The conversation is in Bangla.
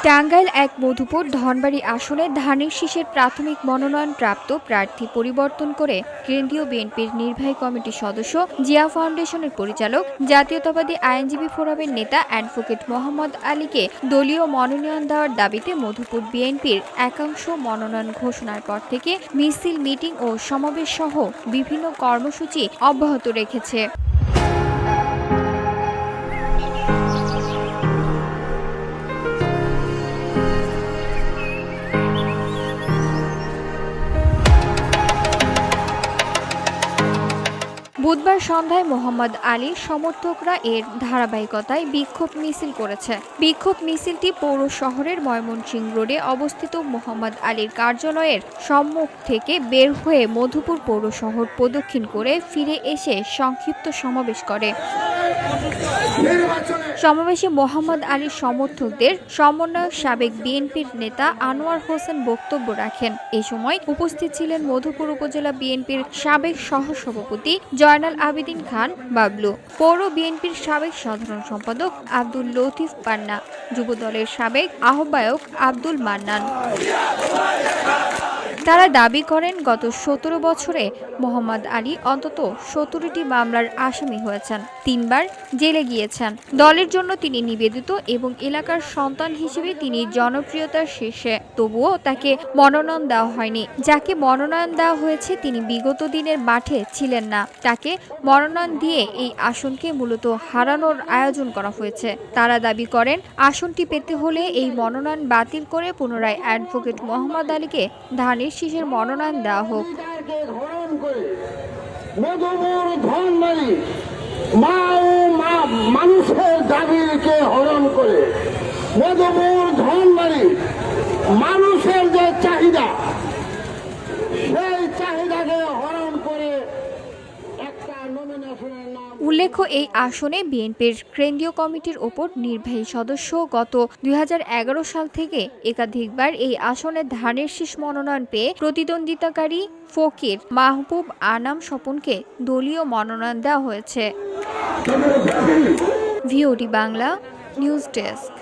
টাঙ্গাইল এক মধুপুর ধনবাড়ী আসনে ধানের শীষের প্রাথমিক মনোনয়নপ্রাপ্ত প্রার্থী পরিবর্তন করে কেন্দ্রীয় বিএনপির নির্বাহী কমিটির সদস্য জিয়া ফাউন্ডেশনের পরিচালক জাতীয়তাবাদী আইনজীবী ফোরামের নেতা অ্যাডভোকেট মোহাম্মদ আলীকে দলীয় মনোনয়ন দেওয়ার দাবিতে মধুপুর বিএনপির একাংশ মনোনয়ন ঘোষণার পর থেকে মিছিল, মিটিং ও সমাবেশ সহ বিভিন্ন কর্মসূচি অব্যাহত রেখেছে। বুধবার সন্ধ্যায় মোহাম্মদ আলীর সমর্থকরা এর ধারাবাহিকতায় বিক্ষোভ মিছিল করেছে। বিক্ষোভ মিছিলটি পৌর শহরের ময়মনসিংহ রোডে অবস্থিত মোহাম্মদ আলীর কার্যালয়ের সম্মুখ থেকে বের হয়ে মধুপুর পৌর শহর প্রদক্ষিণ করে ফিরে এসে সংক্ষিপ্ত সমাবেশ করে। সমাবেশে মোহাম্মদ আলীর সমর্থকদের সমন্বয়ক সাবেক বিএনপির নেতা আনোয়ার হোসেন বক্তব্য রাখেন। এ সময় উপস্থিত ছিলেন মধুপুর উপজেলা বিএনপির সাবেক সহসভাপতি জয়নাল আবেদিন খান বাবলু, পৌর বিএনপির সাবেক সাধারণ সম্পাদক আব্দুল লতিফ পান্না, যুবদলের সাবেক আহ্বায়ক আব্দুল মান্নান। তারা দাবি করেন, গত ১৭ বছরে মোহাম্মদ আলী অন্তত ১৭টি মামলার আসামি হয়েছেন, ৩ বার জেলে গিয়েছেন। দলের জন্য তিনি নিবেদিত এবং এলাকার সন্তান হিসেবে তিনি জনপ্রিয়তার শীর্ষে। তবুও তাকে মনোনয়ন দেওয়া হয়নি। যাকে মনোনয়ন দেওয়া হয়েছে তিনি বিগত দিনের মাঠে ছিলেন না। তাকে মনোনয়ন দিয়ে এই আসনকে মূলত হারানোর আয়োজন করা হয়েছে। তারা দাবি করেন, আসনটি পেতে হলে এই মনোনয়ন বাতিল করে পুনরায় অ্যাডভোকেট মোহাম্মদ আলীকে ধানের শীষের মনোনয়ন দেওয়া হোক। মানুষের দাবিকে হরণ করে মধুপুর ধনবাড়ি মানুষের যে চাহিদা, সেই চাহিদাকে হরণ করে একটা নমিনেশনের নাম। উল্লেখ্য, এই আসনে বিএনপির কেন্দ্রীয় কমিটির ওপর নির্বাহী সদস্য গত ২০১১ সাল থেকে একাধিকবার এই আসনে ধানের শীষ মনোনয়ন পেয়ে প্রতিদ্বন্দ্বিতাকারী ফকির মাহবুব আনাম স্বপনকে দলীয় মনোনয়ন দেওয়া হয়েছে। VOD Bangla news desk.